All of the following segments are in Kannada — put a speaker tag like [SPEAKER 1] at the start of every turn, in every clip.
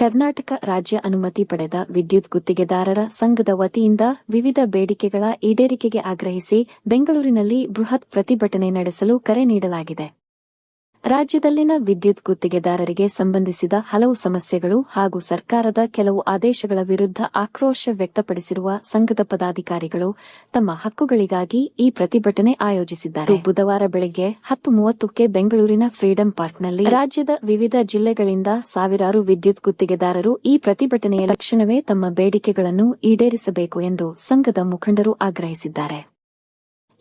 [SPEAKER 1] ಕರ್ನಾಟಕ ರಾಜ್ಯ ಅನುಮತಿ ಪಡೆದ ವಿದ್ಯುತ್ ಗುತ್ತಿಗೆದಾರರ ಸಂಘದ ವತಿಯಿಂದ ವಿವಿಧ ಬೇಡಿಕೆಗಳ ಈಡೇರಿಕೆಗೆ ಆಗ್ರಹಿಸಿ ಬೆಂಗಳೂರಿನಲ್ಲಿ ಬೃಹತ್ ಪ್ರತಿಭಟನೆ ನಡೆಸಲು ಕರೆ ನೀಡಲಾಗಿದೆ. ರಾಜ್ಯದಲ್ಲಿನ ವಿದ್ಯುತ್ ಗುತ್ತಿಗೆದಾರರಿಗೆ ಸಂಬಂಧಿಸಿದ ಹಲವು ಸಮಸ್ಯೆಗಳು ಹಾಗೂ ಸರ್ಕಾರದ ಕೆಲವು ಆದೇಶಗಳ ವಿರುದ್ಧ ಆಕ್ರೋಶ ವ್ಯಕ್ತಪಡಿಸಿರುವ ಸಂಘದ ಪದಾಧಿಕಾರಿಗಳು ತಮ್ಮ ಹಕ್ಕುಗಳಿಗಾಗಿ ಈ ಪ್ರತಿಭಟನೆ ಆಯೋಜಿಸಿದ್ದಾರೆ. ಬುಧವಾರ ಬೆಳಗ್ಗೆ 10:30ಕ್ಕೆ ಬೆಂಗಳೂರಿನ ಫ್ರೀಡಂ ಪಾರ್ಕ್ನಲ್ಲಿ ರಾಜ್ಯದ ವಿವಿಧ ಜಿಲ್ಲೆಗಳಿಂದ ಸಾವಿರಾರು ವಿದ್ಯುತ್ ಗುತ್ತಿಗೆದಾರರು ಈ ಪ್ರತಿಭಟನೆಯ ತಕ್ಷಣವೇ ತಮ್ಮ ಬೇಡಿಕೆಗಳನ್ನು ಈಡೇರಿಸಬೇಕು ಎಂದು ಸಂಘದ ಮುಖಂಡರು ಆಗ್ರಹಿಸಿದ್ದಾರೆ.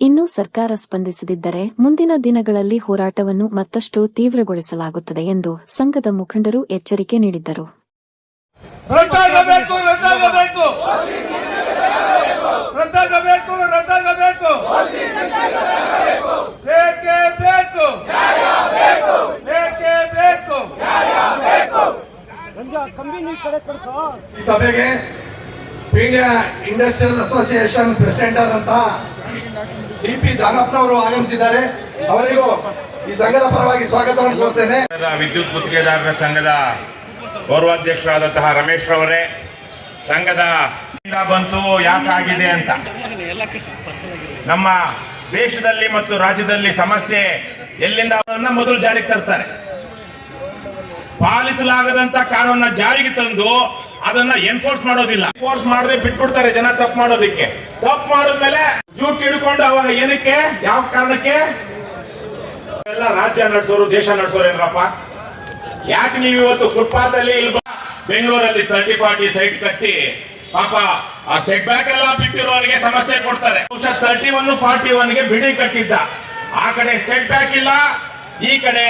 [SPEAKER 1] ಇನ್ನು ಸರ್ಕಾರ ಸ್ಪಂದಿಸದಿದ್ದರೆ ಮುಂದಿನ ದಿನಗಳಲ್ಲಿ ಹೋರಾಟವನ್ನು ಮತ್ತಷ್ಟು ತೀವ್ರಗೊಳಿಸಲಾಗುತ್ತದೆ ಎಂದು ಸಂಘದ ಮುಖಂಡರು ಎಚ್ಚರಿಕೆ ನೀಡಿದ್ದರು.
[SPEAKER 2] ಈ ಸಭೆಗೆ ಇಂಡಿಯಾ ಇಂಡಸ್ಟ್ರಿಯಲ್ ಅಸೋಸಿಯೇಷನ್ ಪ್ರೆಸಿಡೆಂಟ್ ಆದಂತಹ ಡಿ.ಪಿ. ದಾನಪ್ಪನವರು ಆಗಮಿಸಿದ್ದಾರೆ. ಅವರಿಗೂ ಈ ಸಂಘದ ಪರವಾಗಿ ಸ್ವಾಗತವನ್ನು ಕೋರ್ತೇನೆ.
[SPEAKER 3] ವಿದ್ಯುತ್ ಗುತ್ತಿಗೆದಾರರ ಸಂಘದ ಗೌರವಾಧ್ಯಕ್ಷರಾದಂತಹ ರಮೇಶ್ ಅವರೇ, ಸಂಘದ ಬಂತು ಯಾಕಾಗಿದೆ ಅಂತ ನಮ್ಮ ದೇಶದಲ್ಲಿ ಮತ್ತು ರಾಜ್ಯದಲ್ಲಿ ಸಮಸ್ಯೆ ಎಲ್ಲಿಂದ ಮೊದಲು ಜಾರಿಗೆ ತರ್ತಾರೆ. ಪಾಲಿಸಲಾಗದಂತ ಕಾನೂನನ್ನ ಜಾರಿಗೆ ತಂದು ಅದನ್ನ ಎನ್ಫೋರ್ಸ್ ಮಾಡೋದಿಲ್ಲ. ಎನ್ಫೋರ್ಸ್ ಮಾಡದೆ ಬಿಟ್ಬಿಡ್ತಾರೆ ಜನ ತಪ್ಪು ಮಾಡೋದಕ್ಕೆ. ತಪ್ಪು ಮಾಡಿದ್ಮೇಲೆ ಜೂಟ್ ಹಿಡ್ಕೊಂಡು ಅವಾಗ ಏನಕ್ಕೆ, ಯಾವ ಕಾರಣಕ್ಕೆ ಎಲ್ಲ ರಾಜ್ಯ ನಡೆಸೋರು ದೇಶ ನಡೆಸೋರು ಏನಪ್ಪ? ಯಾಕೆ ನೀವು ಇವತ್ತು ಫುಟ್ಪಾತ್ ಅಲ್ಲಿ ಬೆಂಗಳೂರಲ್ಲಿ 30-40 ಸೈಟ್ ಕಟ್ಟಿ ಪಾಪ ಆ ಸೆಟ್ ಬ್ಯಾಕ್ ಎಲ್ಲ ಬಿಟ್ಟಿರೋರಿಗೆ ಸಮಸ್ಯೆ ಕೊಡ್ತಾರೆ. 31-41ಗೆ ಬಿಡಿ ಕಟ್ಟಿದ್ದ, ಆ ಕಡೆ ಸೆಟ್ ಬ್ಯಾಕ್ ಇಲ್ಲ, ಈ ಕಡೆ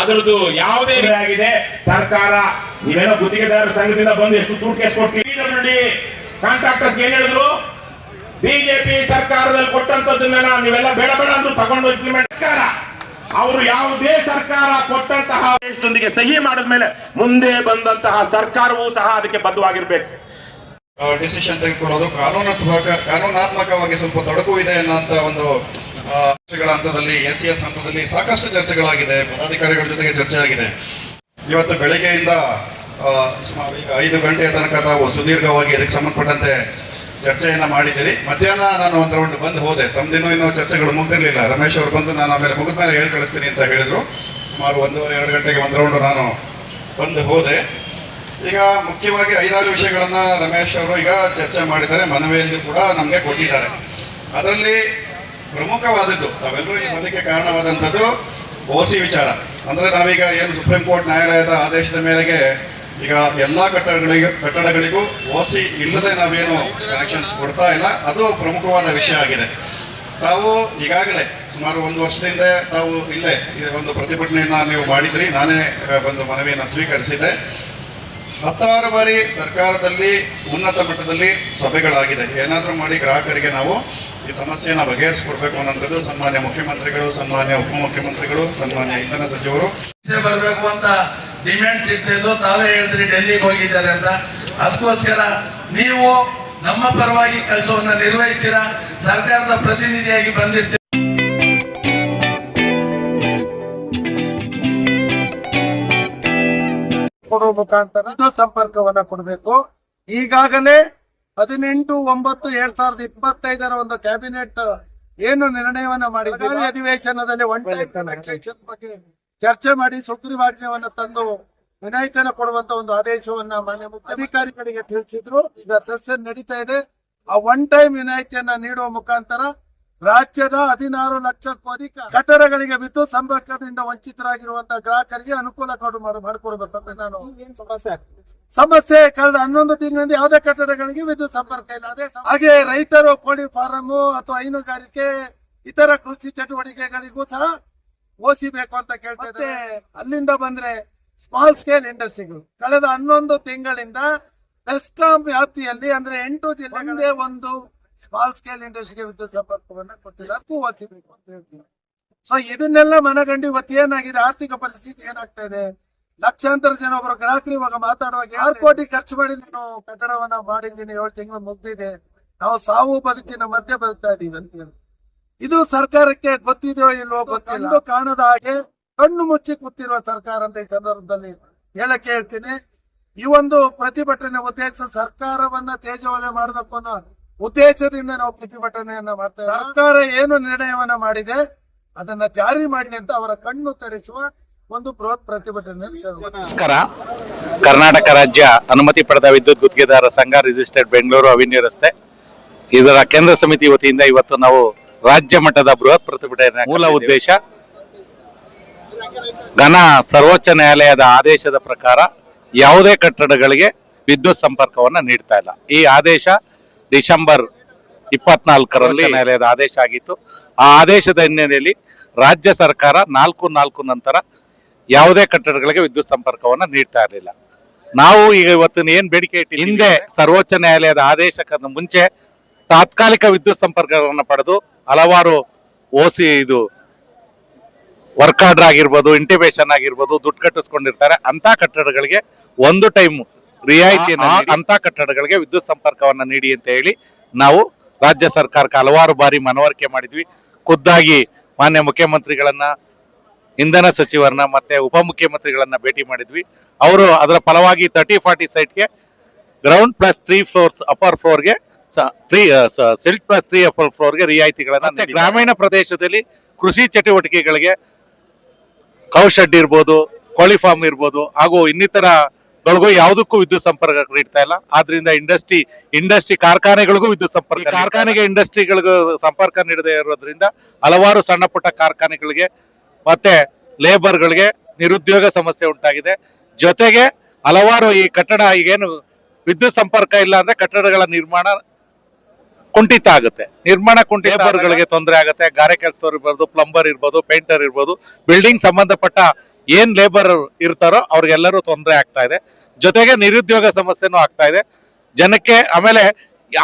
[SPEAKER 3] ಅದರದ್ದು ಯಾವುದೇ ಆಗಿದೆ. ಸರ್ಕಾರ ನೀವೇನೋ ಗುತ್ತಿಗೆದಾರರ ಸಂಘದಿಂದ ಬಂದು ಎಷ್ಟು ಸೂಟ್ ಕೇಸ್ ಕೊಡ್ತೀವಿ. ಕಾಂಟ್ರಾಕ್ಟರ್ಸ್ ಏನ್ ಹೇಳಿದ್ರು, ಬಿಜೆಪಿ ಸರ್ಕಾರದಲ್ಲಿ ಕೊಟ್ಟಂತದನ್ನ ನೀವೆಲ್ಲ ಬೇಡ ಬೇಡ ಅಂತ ತಗೊಂಡು ಇಂಪ್ಲಿಮೆಂಟ್ ಸರ್ಕಾರ, ಅವರು ಯಾವುದೇ ಸರ್ಕಾರ ಕೊಟ್ಟಂತಹ ದೇಶದೊಂದಿಗೆ ಸಹಿ ಮಾಡಿದ್ಮೇಲೆ ಮುಂದೆ ಬಂದಂತಹ ಸರ್ಕಾರವೂ ಸಹ ಅದಕ್ಕೆ ಬದ್ಧವಾಗಿರ್ಬೇಕು.
[SPEAKER 4] ಡಿಸಿಷನ್ ತೆಗೆದುಕೊಳ್ಳೋದು ಕಾನೂನಾತ್ಮಕವಾಗಿ ಸ್ವಲ್ಪ ತೊಡಕು ಇದೆ ಅನ್ನೋಂತ ಒಂದು ಹಂತದಲ್ಲಿ ಎಸ್ ಹಂತದಲ್ಲಿ ಸಾಕಷ್ಟು ಚರ್ಚೆಗಳಾಗಿದೆ. ಪದಾಧಿಕಾರಿಗಳ ಜೊತೆಗೆ ಚರ್ಚೆ ಆಗಿದೆ. ಇವತ್ತು ಬೆಳಗ್ಗೆಯಿಂದ ಸುಮಾರು ಈಗ 5 ಗಂಟೆಯ ತನಕ ತಾವು ಸುದೀರ್ಘವಾಗಿ ಇದಕ್ಕೆ ಸಂಬಂಧಪಟ್ಟಂತೆ ಚರ್ಚೆಯನ್ನ ಮಾಡಿದ್ದೀರಿ. ಮಧ್ಯಾಹ್ನ ನಾನು ಒಂದು ರೌಂಡ್ ಬಂದು ಹೋದೆ. ತಮ್ಮದಿನ್ನೂ ಇನ್ನೂ ಚರ್ಚೆಗಳು ಮುಗ್ದಿರಲಿಲ್ಲ. ರಮೇಶ್ ಅವರು ಬಂದು ನಾನು ಆಮೇಲೆ ಮುಗಿದ ಮೇಲೆ ಹೇಳಿ ಕಳಿಸ್ತೀನಿ ಅಂತ ಹೇಳಿದ್ರು. ಸುಮಾರು 1:30-2 ಗಂಟೆಗೆ ಒಂದು ರೌಂಡ್ ನಾನು ಬಂದು ಹೋದೆ. ಈಗ ಮುಖ್ಯವಾಗಿ 5-6 ವಿಷಯಗಳನ್ನ ರಮೇಶ್ ಅವರು ಈಗ ಚರ್ಚೆ ಮಾಡಿದ್ದಾರೆ, ಮನವಿಯಲ್ಲಿ ಕೂಡ ನಮಗೆ ಕೊಟ್ಟಿದ್ದಾರೆ. ಅದರಲ್ಲಿ ಪ್ರಮುಖವಾದದ್ದು ತಾವೆಲ್ಲರೂ ಈ ಬಂದಕ್ಕೆ ಕಾರಣವಾದಂಥದ್ದು ಓಸಿ ವಿಚಾರ. ಅಂದ್ರೆ ನಾವೀಗ ಏನು ಸುಪ್ರೀಂ ಕೋರ್ಟ್ ನ್ಯಾಯಾಲಯದ ಆದೇಶದ ಮೇರೆಗೆ ಈಗ ಎಲ್ಲಾ ಕಟ್ಟಡಗಳಿಗೂ ಓಸಿ ಇಲ್ಲದೆ ನಾವೇನು ಕನೆಕ್ಷನ್ಸ್ ಕೊಡ್ತಾ ಇಲ್ಲ. ಅದು ಪ್ರಮುಖವಾದ ವಿಷಯ ಆಗಿದೆ. ತಾವು ಈಗಾಗಲೇ ಸುಮಾರು 1 ವರ್ಷದಿಂದ ತಾವು ಇಲ್ಲೇ ಒಂದು ಪ್ರತಿಭಟನೆಯನ್ನ ನೀವು ಮಾಡಿದ್ರಿ. ನಾನೇ ಒಂದು ಮನವಿಯನ್ನು ಸ್ವೀಕರಿಸಿದೆ. 16 ಬಾರಿ ಸರ್ಕಾರದಲ್ಲಿ ಉನ್ನತ ಮಟ್ಟದಲ್ಲಿ ಸಭೆಗಳಾಗಿದೆ. ಏನಾದರೂ ಮಾಡಿ ಗ್ರಾಹಕರಿಗೆ ನಾವು ಈ ಸಮಸ್ಯೆಯನ್ನು ಬಗೆಹರಿಸಿಕೊಡ್ಬೇಕು ಅನ್ನೋಂಥದ್ದು ಸನ್ಮಾನ್ಯ ಮುಖ್ಯಮಂತ್ರಿಗಳು, ಸನ್ಮಾನ್ಯ ಉಪಮುಖ್ಯಮಂತ್ರಿಗಳು, ಸನ್ಮಾನ್ಯ ಇಂಧನ ಸಚಿವರು
[SPEAKER 5] ಬರಬೇಕು ಅಂತ ಡಿಮ್ಯಾಂಡ್ ಇಟ್ಟಿದ್ದು. ತಾವೇ ಹೇಳಿದ್ರಿ ಡೆಲ್ಲಿಗೆ ಹೋಗಿದ್ದಾರೆ ಅಂತ. ಅದಕ್ಕೋಸ್ಕರ ನೀವು ನಮ್ಮ ಪರವಾಗಿ ಕೆಲಸವನ್ನ ನಿರ್ವಹಿಸ್ತೀರಾ, ಸರ್ಕಾರದ ಪ್ರತಿನಿಧಿಯಾಗಿ ಬಂದಿರ್ತೀರ.
[SPEAKER 6] ಕೊಡುವ ಮುಖಾಂತರ ಸಂಪರ್ಕವನ್ನ ಕೊಡಬೇಕು. ಈಗಾಗಲೇ 18/9/2025 ಒಂದು ಕ್ಯಾಬಿನೆಟ್ ಏನು ನಿರ್ಣಯವನ್ನ ಮಾಡಿದ್ದಾರೆ, ಅಧಿವೇಶನದಲ್ಲಿ ಒನ್ ಟೈಮ್ ಟ್ರಾನ್ಸಾಕ್ಷನ್ ಬಗ್ಗೆ ಚರ್ಚೆ ಮಾಡಿ ಸುಗ್ರೀವಾಜ್ಞೆಯನ್ನು ತಂದು ವಿನಾಯಿತಿಯನ್ನು ಕೊಡುವಂತ ಒಂದು ಆದೇಶವನ್ನ ಮಾನ್ಯ ಅಧಿಕಾರಿಗಳಿಗೆ ತಿಳಿಸಿದ್ರು. ಈಗ ಸೆಷನ್ ನಡೀತಾ ಇದೆ. ಆ ಒನ್ ಟೈಮ್ ವಿನಾಯಿತಿಯನ್ನ ನೀಡುವ ಮುಖಾಂತರ ರಾಜ್ಯದ 16 ಲಕ್ಷಕ್ಕೂ ಅಧಿಕ ಕಟ್ಟಡಗಳಿಗೆ ವಿದ್ಯುತ್ ಸಂಪರ್ಕದಿಂದ ವಂಚಿತರಾಗಿರುವಂತಹ ಗ್ರಾಹಕರಿಗೆ ಅನುಕೂಲ ಮಾಡಿಕೊಡ್ಬೇಕಂದ್ರೆ ನಾನು ಸಮಸ್ಯೆ ಕಳೆದ 11 ತಿಂಗಳಿಂದ ಯಾವುದೇ ಕಟ್ಟಡಗಳಿಗೆ ವಿದ್ಯುತ್ ಸಂಪರ್ಕ ಇಲ್ಲ. ಅದೇ ಹಾಗೆ ರೈತರು ಕೋಳಿ ಫಾರಂ ಅಥವಾ ಹೈನುಗಾರಿಕೆ ಇತರ ಕೃಷಿ ಚಟುವಟಿಕೆಗಳಿಗೂ ಸಹ ಓಸಿ ಬೇಕು ಅಂತ ಕೇಳ್ತಾ ಇದ್ದಾರೆ. ಅಲ್ಲಿಂದ ಬಂದ್ರೆ ಸ್ಮಾಲ್ ಸ್ಕೇಲ್ ಇಂಡಸ್ಟ್ರಿಗಳು ಕಳೆದ 11 ತಿಂಗಳಿಂದ ಬೆಸ್ಕಾಂ ವ್ಯಾಪ್ತಿಯಲ್ಲಿ ಅಂದ್ರೆ 8 ಜಿಲ್ಲೆಗಳೇ ಒಂದು ಸ್ಮಾಲ್ ಸ್ಕೇಲ್ ಇಂಡಸ್ಟ್ರಿಗೆ ವಿದ್ಯುತ್ ಸಂಪರ್ಕವನ್ನ ಕೊಟ್ಟಿಲ್ಲ. ಅದಕ್ಕೂ ಓಸಿ ಬೇಕು ಅಂತ ಹೇಳ್ತೀನಿ. ಸೊ ಇದನ್ನೆಲ್ಲ ಮನಗಂಡು ಇವತ್ತು ಏನಾಗಿದೆ, ಆರ್ಥಿಕ ಪರಿಸ್ಥಿತಿ ಏನಾಗ್ತಾ ಇದೆ, ಲಕ್ಷಾಂತರ ಜನ ಒಬ್ಬರು ಗ್ರಾಹಕರು ಇವಾಗ ಮಾತಾಡುವಾಗ 6 ಕೋಟಿ ಖರ್ಚು ಮಾಡಿ ನಾನು ಕಟ್ಟಡವನ್ನ ಮಾಡಿದ್ದೀನಿ, 7 ತಿಂಗಳು ಮುಗ್ದಿದೆ, ನಾವು ಸಾವು ಬದುಕಿನ ಮಧ್ಯೆ ಬದುಕ್ತಾ ಇದೀವಿ ಅಂತ ಹೇಳಿ. ಇದು ಸರ್ಕಾರಕ್ಕೆ ಗೊತ್ತಿದೆಯೋ ಇಲ್ವೋ ಗೊತ್ತಿಲ್ಲ. ಕಾಣದ ಹಾಗೆ ಕಣ್ಣು ಮುಚ್ಚಿ ಕೂತಿರುವ ಸರ್ಕಾರ ಅಂತ ಈ ಸಂದರ್ಭದಲ್ಲಿ ಹೇಳಕ್ಕೆ ಹೇಳ್ತೀನಿ. ಈ ಒಂದು ಪ್ರತಿಭಟನೆ ಉದ್ದೇಶ ಸರ್ಕಾರವನ್ನ ತೇಜೋವಧೆ ಮಾಡಬೇಕು ಅನ್ನೋ ಉದ್ದೇಶದಿಂದ ನಾವು ಪ್ರತಿಭಟನೆಯನ್ನ ಮಾಡ್ತೇವೆ. ಸರ್ಕಾರ ಏನು ನಿರ್ಣಯವನ್ನ ಮಾಡಿದೆ ಅದನ್ನ ಜಾರಿ ಮಾಡಲಿ ಅಂತ ಅವರ ಕಣ್ಣು ತೆರೆಸುವ ಒಂದು ಬೃಹತ್ ಪ್ರತಿಭಟನೆ.
[SPEAKER 7] ನಮಸ್ಕಾರ. ಕರ್ನಾಟಕ ರಾಜ್ಯ ಅನುಮತಿ ಪಡೆದ ವಿದ್ಯುತ್ ಗುತ್ತಿಗೆದಾರರ ಸಂಘ ರಿಜಿಸ್ಟರ್ಡ್ ಬೆಂಗಳೂರು ಅವೆನ್ಯೂ ರಸ್ತೆ ಇದರ ಕೇಂದ್ರ ಸಮಿತಿ ವತಿಯಿಂದ ಇವತ್ತು ನಾವು ರಾಜ್ಯ ಮಟ್ಟದ ಬೃಹತ್ ಪ್ರತಿಭಟನೆ. ಮೂಲ ಉದ್ದೇಶ ಸರ್ವೋಚ್ಚ ನ್ಯಾಯಾಲಯದ ಆದೇಶದ ಪ್ರಕಾರ ಯಾವುದೇ ಕಟ್ಟಡಗಳಿಗೆ ವಿದ್ಯುತ್ ಸಂಪರ್ಕವನ್ನ ನೀಡ್ತಾ ಇಲ್ಲ. ಈ ಆದೇಶ ಡಿಸೆಂಬರ್ 24ರಲ್ಲಿ ನ್ಯಾಯಾಲಯದ ಆದೇಶ ಆಗಿತ್ತು. ಆ ಆದೇಶದ ಹಿನ್ನೆಲೆಯಲ್ಲಿ ರಾಜ್ಯ ಸರ್ಕಾರ 4/4 ನಂತರ ಯಾವುದೇ ಕಟ್ಟಡಗಳಿಗೆ ವಿದ್ಯುತ್ ಸಂಪರ್ಕವನ್ನ ನೀಡ್ತಾ ಇರಲಿಲ್ಲ. ನಾವು ಈಗ ಇವತ್ತಿನ ಏನ್ ಬೇಡಿಕೆ ಇಟ್ಟು ಹಿಂದೆ ಸರ್ವೋಚ್ಚ ನ್ಯಾಯಾಲಯದ ಆದೇಶಕ್ಕಿಂತ ಮುಂಚೆ ತಾತ್ಕಾಲಿಕ ವಿದ್ಯುತ್ ಸಂಪರ್ಕವನ್ನು ಪಡೆದು ಹಲವಾರು ಇದು ವರ್ಕ್ ಆರ್ಡರ್ ಆಗಿರ್ಬೋದು, ಇಂಟಿಮೇಷನ್ ಆಗಿರ್ಬೋದು, ದುಡ್ಡು ಕಟ್ಟಿಸ್ಕೊಂಡಿರ್ತಾರೆ. ಅಂತ ಕಟ್ಟಡಗಳಿಗೆ ಒಂದು ಟೈಮ್ ರಿಯಾಯಿತಿಯನ್ನು ಅಂತ ಕಟ್ಟಡಗಳಿಗೆ ವಿದ್ಯುತ್ ಸಂಪರ್ಕವನ್ನ ನೀಡಿ ಅಂತ ಹೇಳಿ ನಾವು ರಾಜ್ಯ ಸರ್ಕಾರಕ್ಕೆ ಹಲವಾರು ಬಾರಿ ಮನವರಿಕೆ ಮಾಡಿದ್ವಿ. ಖುದ್ದಾಗಿ ಮಾನ್ಯ ಮುಖ್ಯಮಂತ್ರಿಗಳನ್ನ, ಇಂಧನ ಸಚಿವರನ್ನ ಮತ್ತೆ ಉಪಮುಖ್ಯಮಂತ್ರಿಗಳನ್ನ ಭೇಟಿ ಮಾಡಿದ್ವಿ. ಅವರು ಅದರ ಫಲವಾಗಿ 30-40 ಸೈಟ್ಗೆ ಗ್ರೌಂಡ್ ಪ್ಲಸ್ 3 ಫ್ಲೋರ್ಸ್ ಅಪರ್ ಫ್ಲೋರ್ಗೆ ಸಿಲ್ಟ್ ಪ್ಲಸ್ 3 ಅಪರ್ ಫ್ಲೋರ್ಗೆ ರಿಯಾಯಿತಿಗಳನ್ನ, ಗ್ರಾಮೀಣ ಪ್ರದೇಶದಲ್ಲಿ ಕೃಷಿ ಚಟುವಟಿಕೆಗಳಿಗೆ ಕೌಶೆಡ್ ಇರ್ಬೋದು, ಕೋಳಿ ಫಾರ್ಮ್ ಇರ್ಬೋದು ಹಾಗೂ ಇನ್ನಿತರಗಳಿಗೂ ಯಾವುದಕ್ಕೂ ವಿದ್ಯುತ್ ಸಂಪರ್ಕ ನೀಡ್ತಾ ಇಲ್ಲ. ಆದ್ರಿಂದ ಇಂಡಸ್ಟ್ರಿ ಕಾರ್ಖಾನೆಗಳಿಗೂ ವಿದ್ಯುತ್ ಸಂಪರ್ಕ, ಕಾರ್ಖಾನೆಗೆ ಇಂಡಸ್ಟ್ರಿಗಳಿಗೂ ಸಂಪರ್ಕ ನೀಡದೇ ಇರೋದ್ರಿಂದ ಹಲವಾರು ಸಣ್ಣ ಪುಟ್ಟ ಕಾರ್ಖಾನೆಗಳಿಗೆ ಮತ್ತೆ ಲೇಬರ್ಗಳಿಗೆ ನಿರುದ್ಯೋಗ ಸಮಸ್ಯೆ ಉಂಟಾಗಿದೆ. ಜೊತೆಗೆ ಹಲವಾರು ಈ ಕಟ್ಟಡ ಈಗೇನು ವಿದ್ಯುತ್ ಸಂಪರ್ಕ ಇಲ್ಲ ಅಂದ್ರೆ ಕಟ್ಟಡಗಳ ನಿರ್ಮಾಣ ಕುಂಠಿತ ಆಗುತ್ತೆ. ಲೇಬರ್ಗಳಿಗೆ ತೊಂದರೆ ಆಗುತ್ತೆ. ಗಾರೆ ಕೆಲಸದವ್ರು ಇರ್ಬೋದು, ಪ್ಲಂಬರ್ ಇರ್ಬೋದು, ಪೇಂಟರ್ ಇರ್ಬೋದು, ಬಿಲ್ಡಿಂಗ್ ಸಂಬಂಧಪಟ್ಟ ಏನ್ ಲೇಬರ್ ಇರ್ತಾರೋ ಅವ್ರಿಗೆಲ್ಲರೂ ತೊಂದರೆ ಆಗ್ತಾ ಇದೆ. ಜೊತೆಗೆ ನಿರುದ್ಯೋಗ ಸಮಸ್ಯೆನೂ ಆಗ್ತಾ ಇದೆ ಜನಕ್ಕೆ. ಆಮೇಲೆ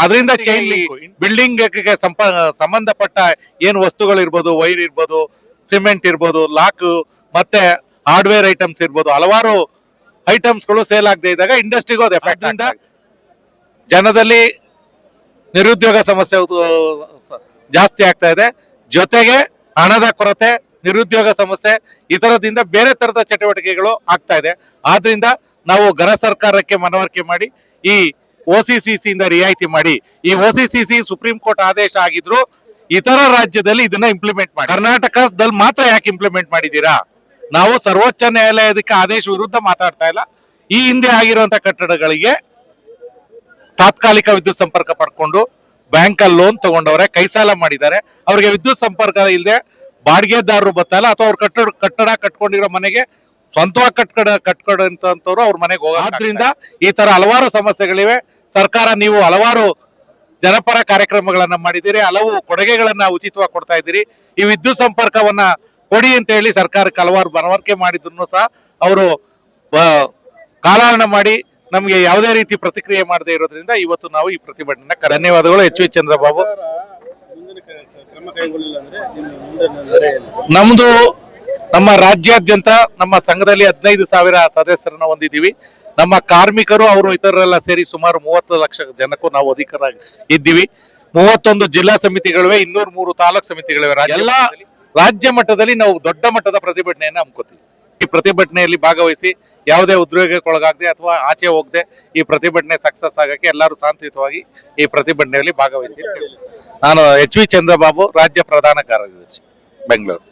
[SPEAKER 7] ಅದರಿಂದ ಚೈನ್ ಬಿಲ್ಡಿಂಗ್ ಸಂಬಂಧಪಟ್ಟ ಏನ್ ವಸ್ತುಗಳು ಇರ್ಬೋದು, ವೈರ್ ಇರ್ಬೋದು, ಸಿಮೆಂಟ್ ಇರ್ಬೋದು, ಲಾಕ್ ಮತ್ತೆ ಹಾರ್ಡ್ವೇರ್ ಐಟಮ್ಸ್ ಇರ್ಬೋದು, ಹಲವಾರು ಐಟಮ್ಸ್ಗಳು ಸೇಲ್ ಆಗದೆ ಇದ್ದಾಗ ಇಂಡಸ್ಟ್ರಿಗೂ ಅದು ಎಫೆಕ್ಟ್ ಇಂದ ಜನದಲ್ಲಿ ನಿರುದ್ಯೋಗ ಸಮಸ್ಯೆ ಜಾಸ್ತಿ ಆಗ್ತಾ ಇದೆ. ಜೊತೆಗೆ ಹಣದ ಕೊರತೆ, ನಿರುದ್ಯೋಗ ಸಮಸ್ಯೆ, ಇದರದಿಂದ ಬೇರೆ ತರದ ಚಟುವಟಿಕೆಗಳು ಆಗ್ತಾ ಇದೆ. ಆದ್ರಿಂದ ನಾವು ಗೃಹ ಸರ್ಕಾರಕ್ಕೆ ಮನವರಿಕೆ ಮಾಡಿ ಈ OCCC ಇಂದ ರಿಯಾಯಿತಿ ಮಾಡಿ, ಈ OCCC ಸುಪ್ರೀಂ ಕೋರ್ಟ್ ಆದೇಶ ಆಗಿದ್ರು ಇತರ ರಾಜ್ಯದಲ್ಲಿ ಇದನ್ನ ಇಂಪ್ಲಿಮೆಂಟ್ ಮಾಡಿ, ಕರ್ನಾಟಕದಲ್ಲಿ ಮಾತ್ರ ಯಾಕೆ ಇಂಪ್ಲಿಮೆಂಟ್ ಮಾಡಿದೀರಾ? ನಾವು ಸರ್ವೋಚ್ಚ ನ್ಯಾಯಾಲಯದಕ್ಕೆ ಆದೇಶ ವಿರುದ್ಧ ಮಾತಾಡ್ತಾ ಇಲ್ಲ. ಈ ಹಿಂದೆ ಆಗಿರುವಂತ ಕಟ್ಟಡಗಳಿಗೆ ತಾತ್ಕಾಲಿಕ ವಿದ್ಯುತ್ ಸಂಪರ್ಕ ಪಡ್ಕೊಂಡು ಬ್ಯಾಂಕ್ ಅಲ್ಲಿ ಲೋನ್ ತಗೊಂಡವ್ರೆ, ಕೈ ಸಾಲ ಮಾಡಿದ್ದಾರೆ, ಅವ್ರಿಗೆ ವಿದ್ಯುತ್ ಸಂಪರ್ಕ ಇಲ್ಲದೆ ಬಾಡಿಗೆದಾರರು ಬರ್ತಾಯಿಲ್ಲ, ಅಥವಾ ಅವ್ರ ಕಟ್ಟಡ ಕಟ್ಕೊಂಡಿರೋ ಮನೆಗೆ ಸ್ವಂತವಾಗಿ ಕಟ್ಕೊಂಡಂತವ್ರು ಅವ್ರ ಮನೆಗೆ ಹೋಗ. ಆದ್ರಿಂದ ಈ ತರ ಹಲವಾರು ಸಮಸ್ಯೆಗಳಿವೆ. ಸರ್ಕಾರ ನೀವು ಹಲವಾರು ಜನಪರ ಕಾರ್ಯಕ್ರಮಗಳನ್ನ ಮಾಡಿದ್ದೀರಿ, ಹಲವು ಕೊಡುಗೆಗಳನ್ನ ಉಚಿತವಾಗಿ ಕೊಡ್ತಾ ಇದ್ದೀರಿ. ಈ ವಿದ್ಯುತ್ ಸಂಪರ್ಕವನ್ನ ಕೊಡಿ ಅಂತ ಹೇಳಿ ಸರ್ಕಾರಕ್ಕೆ ಹಲವಾರು ಮನವರಿಕೆ ಮಾಡಿದ್ರು ಸಹ ಅವರು ಕಾಲಹರಣ ಮಾಡಿ ನಮ್ಗೆ ಯಾವುದೇ ರೀತಿ ಪ್ರತಿಕ್ರಿಯೆ ಮಾಡದೇ ಇರೋದ್ರಿಂದ ಇವತ್ತು ನಾವು ಈ ಪ್ರತಿಭಟನೆ. ಧನ್ಯವಾದಗಳು. HV ಚಂದ್ರಬಾಬು. ನಮ್ದು ನಮ್ಮ ರಾಜ್ಯಾದ್ಯಂತ ನಮ್ಮ ಸಂಘದಲ್ಲಿ 15,000 ಸದಸ್ಯರನ್ನ ಹೊಂದಿದ್ದೀವಿ. ನಮ್ಮ ಕಾರ್ಮಿಕರು ಅವರು ಇತರರೆಲ್ಲ ಸೇರಿ ಸುಮಾರು 30 ಲಕ್ಷ ಜನಕ್ಕೂ ನಾವು ಅಧಿಕಾರ ಇದ್ದೀವಿ. 31 ಜಿಲ್ಲಾ ಸಮಿತಿಗಳಿವೆ, 203 ತಾಲೂಕು ಸಮಿತಿಗಳಿವೆ. ಎಲ್ಲ ರಾಜ್ಯ ಮಟ್ಟದಲ್ಲಿ ನಾವು ದೊಡ್ಡ ಮಟ್ಟದ ಪ್ರತಿಭಟನೆಯನ್ನ ಹಮ್ಮಿಕೊತೀವಿ. ಈ ಪ್ರತಿಭಟನೆಯಲ್ಲಿ ಭಾಗವಹಿಸಿ ಯಾವುದೇ ಉದ್ವೇಗಕ್ಕೊಳಗಾಗದೆ ಅಥವಾ ಆಚೆ ಹೋಗದೆ ಈ ಪ್ರತಿಭಟನೆ ಸಕ್ಸಸ್ ಆಗಕ್ಕೆ ಎಲ್ಲರೂ ಶಾಂತಿಯುತವಾಗಿ ಈ ಪ್ರತಿಭಟನೆಯಲ್ಲಿ ಭಾಗವಹಿಸಿ. ನಾನು HV ಚಂದ್ರಬಾಬು, ರಾಜ್ಯ ಪ್ರಧಾನ ಕಾರ್ಯದರ್ಶಿ, ಬೆಂಗಳೂರು.